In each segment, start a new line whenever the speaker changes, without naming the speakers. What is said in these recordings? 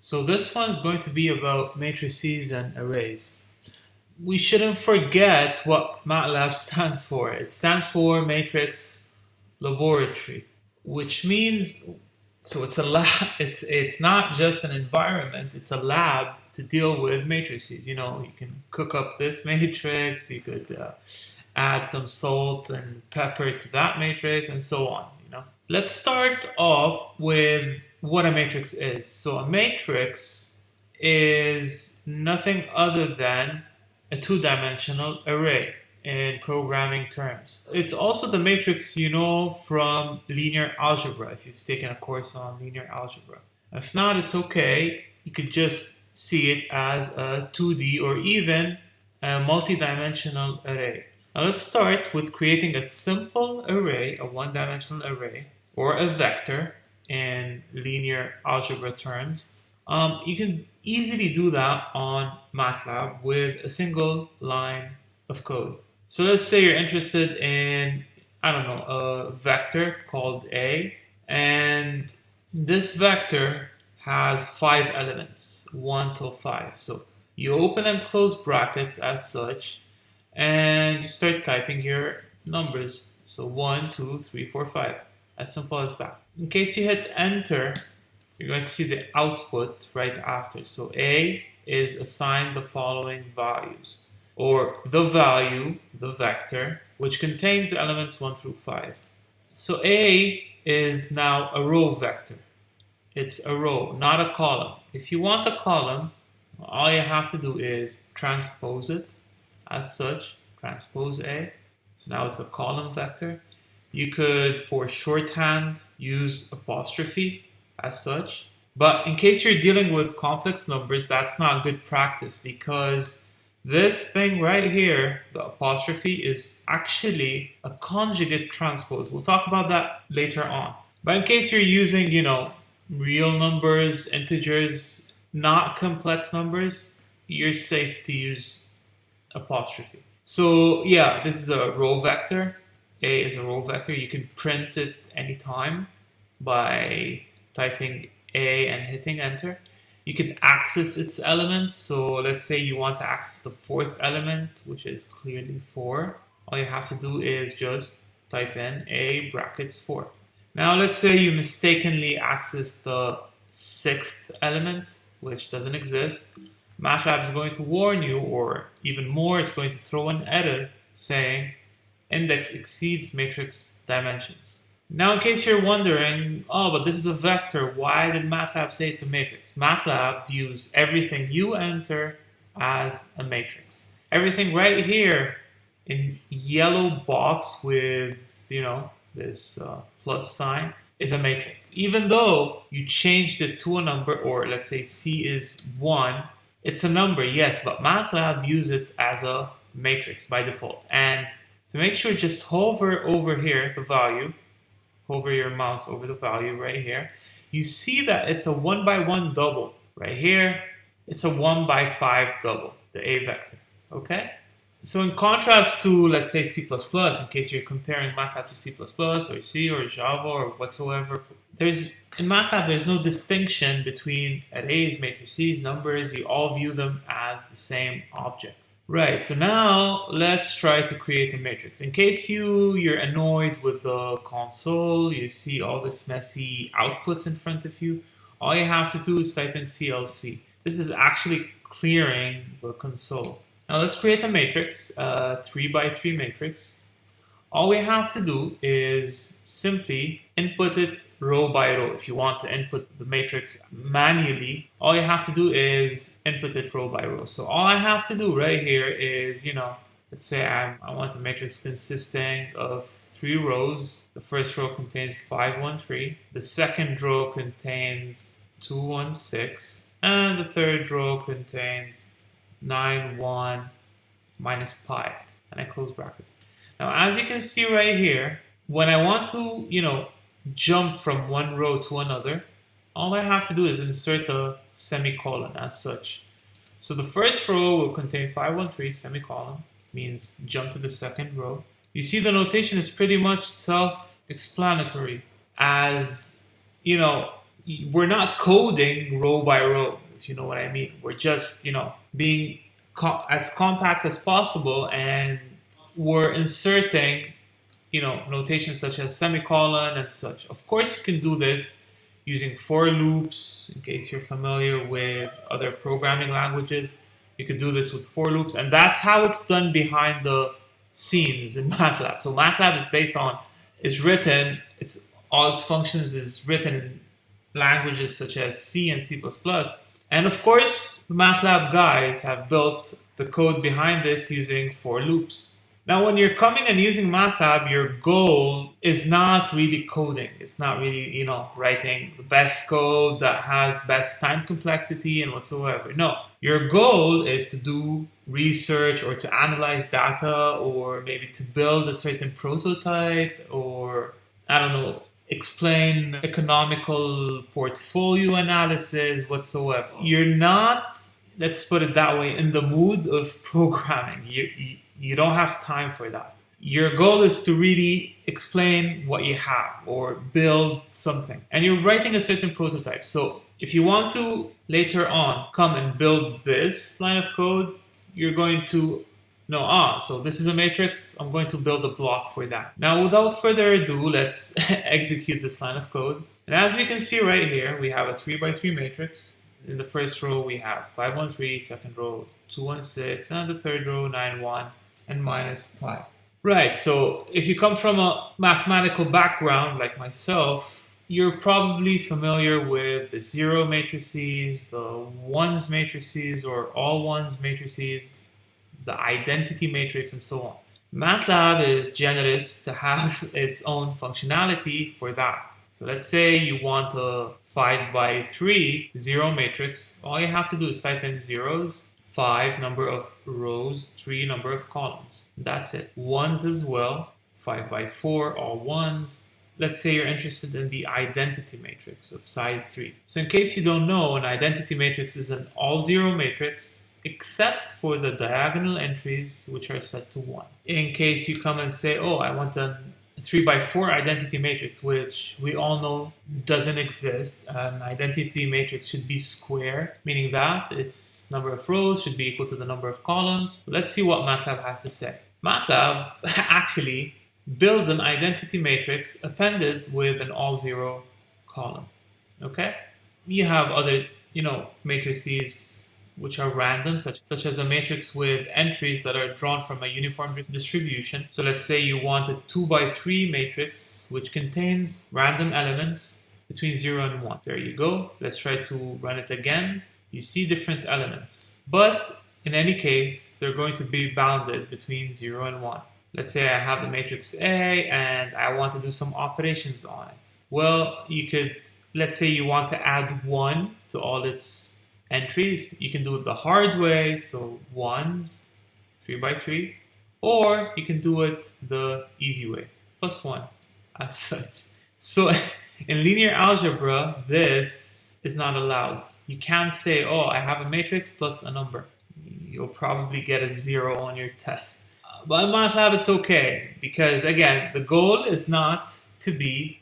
So this one is going to be about matrices and arrays. We shouldn't forget what MATLAB stands for. It stands for Matrix Laboratory, which means so it's a lab. It's not just an environment. It's a lab to deal with matrices. You know, you can cook up this matrix. You could add some salt and pepper to that matrix, and so on. You know, let's start off with what a matrix is. So a matrix is nothing other than a two-dimensional array in programming terms. It's also the matrix you know from linear algebra, if you've taken a course on linear algebra. If not, it's okay. You could just see it as a 2D or even a multi-dimensional array. Now let's start with creating a simple array, a one-dimensional array, or a vector in linear algebra terms. You can easily do that on MATLAB with a single line of code. So let's say you're interested in, I don't know, a vector called A, and this vector has 5 elements, 1 till 5. So you open and close brackets as such, and you start typing your numbers. So 1, 2, 3, 4, 5. As simple as that. In case you hit enter, you're going to see the output right after. So A is assigned the following values, or the value, the vector, which contains the elements 1 through 5. So A is now a row vector. It's a row, not a column. If you want a column, all you have to do is transpose it as such, transpose A. So now it's a column vector. You could, for shorthand, use apostrophe as such. But in case you're dealing with complex numbers, that's not good practice, because this thing right here, the apostrophe, is actually a conjugate transpose. We'll talk about that later on. But in case you're using, you know, real numbers, integers, not complex numbers, you're safe to use apostrophe. So yeah, this is a row vector. A is a row vector. You can print it anytime by typing A and hitting enter. You can access its elements. So let's say you want to access the 4th element, which is clearly 4. All you have to do is just type in A brackets 4. Now let's say you mistakenly access the 6th element, which doesn't exist. MATLAB is going to warn you, or even more, it's going to throw an error saying index exceeds matrix dimensions. Now, in case you're wondering, oh, but this is a vector, why did MATLAB say it's a matrix? MATLAB views everything you enter as a matrix. Everything right here in yellow box with, you know, this plus sign is a matrix. Even though you changed it to a number, or let's say C is 1, it's a number, yes, but MATLAB views it as a matrix by default. And to make sure, just hover over here, the value, hover your mouse over the value right here. You see that it's a 1 by 1 double. Right here, it's a 1 by 5 double, the A vector, okay? So in contrast to, let's say, C++, in case you're comparing MATLAB to C++ or C or Java or whatsoever, in MATLAB, there's no distinction between arrays, matrices, numbers. You all view them as the same object. Right, so now let's try to create a matrix. In case you're annoyed with the console, you see all this messy outputs in front of you, all you have to do is type in CLC. This is actually clearing the console. Now let's create a matrix, a 3 by 3 matrix. All we have to do is simply input it row by row. If you want to input the matrix manually, all you have to do is input it row by row. So all I have to do right here is, you know, let's say I want a matrix consisting of 3 rows. The first row contains 5, 1, 3. The second row contains 2, 1, 6. And the third row contains 9, 1, minus pi. And I close brackets. Now, as you can see right here, when I want to, you know, jump from one row to another, all I have to do is insert a semicolon as such. So the first row will contain 513 semicolon, means jump to the second row. You see the notation is pretty much self-explanatory, as, you know, we're not coding row by row, if you know what I mean. We're just, being as compact as possible, and we're inserting, notations such as semicolon and such. Of course, you can do this using for loops, in case you're familiar with other programming languages. You could do this with for loops, and that's how it's done behind the scenes in MATLAB. So MATLAB all its functions is written in languages such as C and C++. And of course, the MATLAB guys have built the code behind this using for loops. Now, when you're coming and using MATLAB, your goal is not really coding. It's not really, writing the best code that has best time complexity and whatsoever. No, your goal is to do research or to analyze data, or maybe to build a certain prototype, or, I don't know, explain economical portfolio analysis whatsoever. You're not, let's put it that way, in the mood of programming. You don't have time for that. Your goal is to really explain what you have or build something. And you're writing a certain prototype. So if you want to later on come and build this line of code, you're going to know, so this is a matrix, I'm going to build a block for that. Now, without further ado, let's execute this line of code. And as we can see right here, we have a 3x3 matrix. In the first row, we have 5, 1, 3, second row, 2, 1, 6, and the third row, 9, 1, and minus pi. Right, so if you come from a mathematical background like myself, you're probably familiar with the zero matrices, the ones matrices, or all ones matrices, the identity matrix, and so on. MATLAB is generous to have its own functionality for that. So let's say you want a 5x3 zero matrix. All you have to do is type in zeros, 5 number of rows, 3 number of columns. That's it. Ones as well, 5x4, all ones. Let's say you're interested in the identity matrix of size 3. So in case you don't know, an identity matrix is an all zero matrix, except for the diagonal entries, which are set to 1. In case you come and say, I want a 3x4 identity matrix, which we all know doesn't exist. An identity matrix should be square, meaning that its number of rows should be equal to the number of columns. Let's see what MATLAB has to say. MATLAB actually builds an identity matrix appended with an all zero column. Okay? You have other, matrices which are random, such as a matrix with entries that are drawn from a uniform distribution. So let's say you want a 2x3 matrix which contains random elements between 0 and 1. There you go. Let's try to run it again. You see different elements. But in any case, they're going to be bounded between 0 and 1. Let's say I have the matrix A and I want to do some operations on it. Well, let's say you want to add 1 to all its entries. You can do it the hard way, so ones, 3x3, or you can do it the easy way, +1, as such. So in linear algebra, this is not allowed. You can't say, I have a matrix plus a number. You'll probably get a 0 on your test. But in MATLAB, it's okay, because again, the goal is not to be,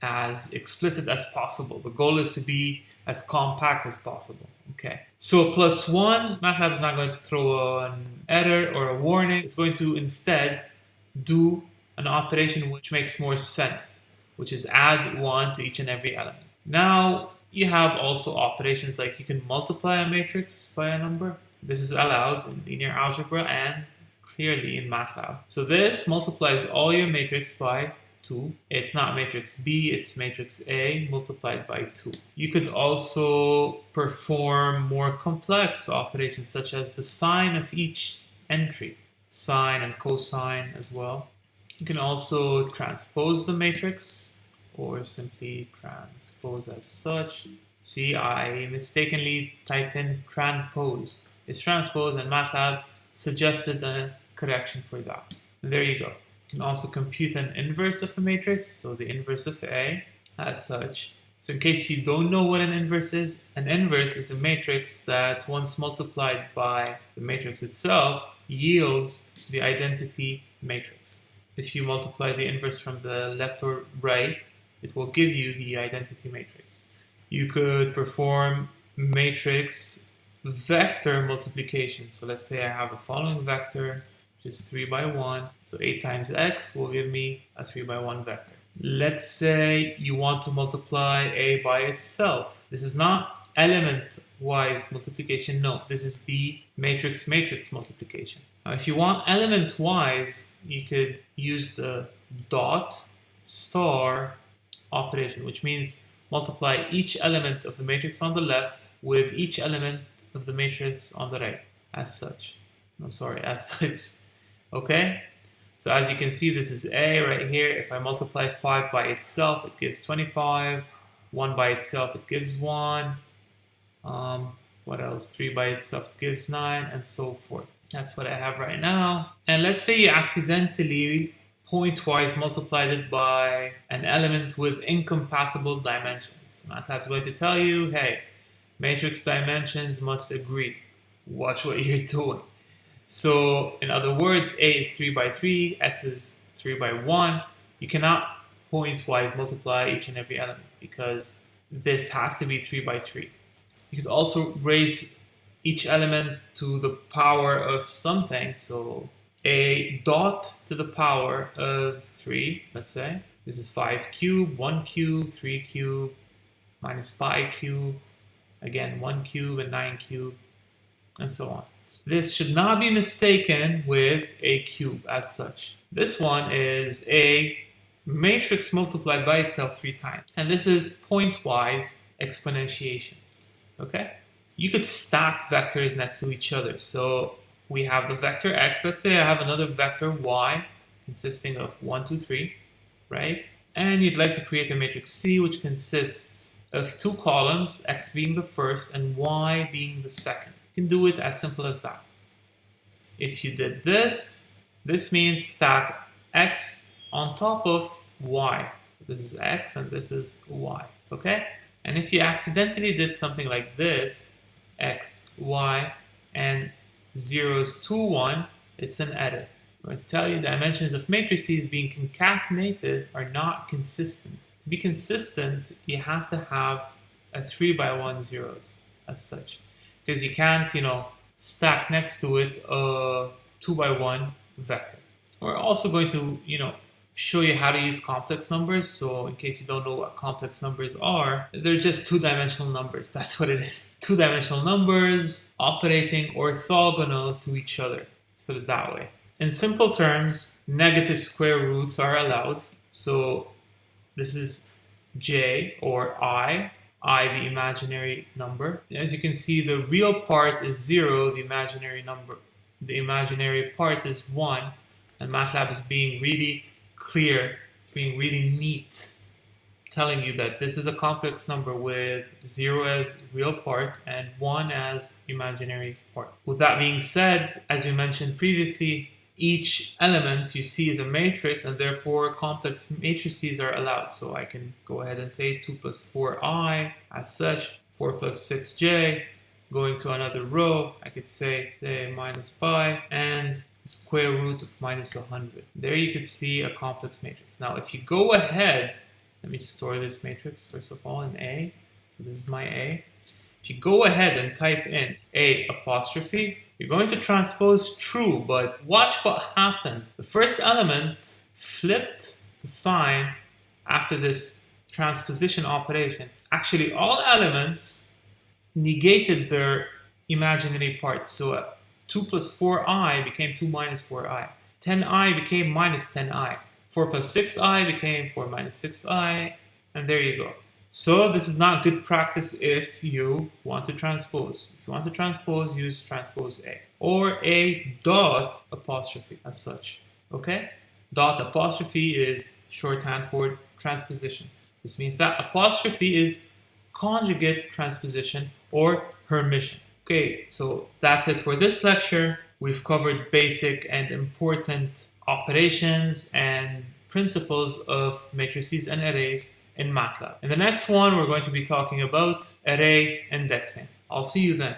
as explicit as possible. The goal is to be as compact as possible. Okay. So +1, MATLAB is not going to throw an error or a warning. It's going to instead do an operation which makes more sense, which is add 1 to each and every element. Now, you have also operations like you can multiply a matrix by a number. This is allowed in linear algebra and clearly in MATLAB. So this multiplies all your matrix by 2. It's not matrix B, it's matrix A multiplied by 2. You could also perform more complex operations such as the sign of each entry, sine and cosine as well. You can also transpose the matrix or simply transpose as such. See, I mistakenly typed in transpose. It's transpose, and MATLAB suggested a correction for that. And there you go. You can also compute an inverse of a matrix, so the inverse of A as such. So in case you don't know what an inverse is a matrix that once multiplied by the matrix itself yields the identity matrix. If you multiply the inverse from the left or right, it will give you the identity matrix. You could perform matrix vector multiplication. So let's say I have the following vector, which is 3 by 1. So 8 times x will give me a 3 by 1 vector. Let's say you want to multiply a by itself. This is not element-wise multiplication. No, this is the matrix-matrix multiplication. Now, if you want element-wise, you could use the dot star operation, which means multiply each element of the matrix on the left with each element of the matrix on the right, as such. No, sorry, as such. Okay? So as you can see, this is A right here. If I multiply 5 by itself, it gives 25. 1 by itself, it gives 1. What else? 3 by itself gives 9, and so forth. That's what I have right now. And let's say you accidentally pointwise multiplied it by an element with incompatible dimensions. MATLAB is going to tell you, hey, matrix dimensions must agree. Watch what you're doing. So, in other words, A is 3 by 3, X is 3 by 1. You cannot pointwise multiply each and every element because this has to be 3 by 3. You could also raise each element to the power of something. So, a dot to the power of 3, let's say. This is 5 cubed, 1 cubed, 3 cubed, minus pi cubed, again 1 cube and 9 cubed, and so on. This should not be mistaken with a cube as such. This one is a matrix multiplied by itself 3 times. And this is pointwise exponentiation. Okay? You could stack vectors next to each other. So we have the vector x. Let's say I have another vector y consisting of 1, 2, 3, right? And you'd like to create a matrix C which consists of 2 columns, x being the first and y being the second. You can do it as simple as that. If you did this, this means stack x on top of y. This is x and this is y, okay? And if you accidentally did something like this, x, y, and zeros 2, 1, it's an error. I'm going to tell you dimensions of matrices being concatenated are not consistent. To be consistent, you have to have a 3 by 1 zeros as such. Because you can't, stack next to it a 2 by 1 vector. We're also going to, show you how to use complex numbers. So in case you don't know what complex numbers are, they're just 2-dimensional numbers. That's what it is. 2-dimensional numbers operating orthogonal to each other. Let's put it that way. In simple terms, negative square roots are allowed. So this is j or I the imaginary number. As you can see, the real part is 0, the imaginary part is 1, and MATLAB is being really clear, it's being really neat, telling you that this is a complex number with 0 as real part and 1 as imaginary part. With that being said, as we mentioned previously, each element you see is a matrix, and therefore complex matrices are allowed. So I can go ahead and say 2 plus 4i as such, 4 plus 6j. Going to another row, I could say minus pi and square root of minus 100. There you could see a complex matrix. Now if you go ahead, let me store this matrix first of all in A. So this is my A. If you go ahead and type in A apostrophe, you're going to transpose true, but watch what happens. The first element flipped the sign after this transposition operation. Actually, all elements negated their imaginary part. So 2 plus 4i became 2 minus 4i. 10i became minus 10i. 4 plus 6i became 4 minus 6i. And there you go. So this is not good practice if you want to transpose. If you want to transpose, use transpose A. Or a dot apostrophe as such. Okay? Dot apostrophe is shorthand for transposition. This means that apostrophe is conjugate transposition or Hermitian. Okay, so that's it for this lecture. We've covered basic and important operations and principles of matrices and arrays in MATLAB. In the next one, we're going to be talking about array indexing. I'll see you then.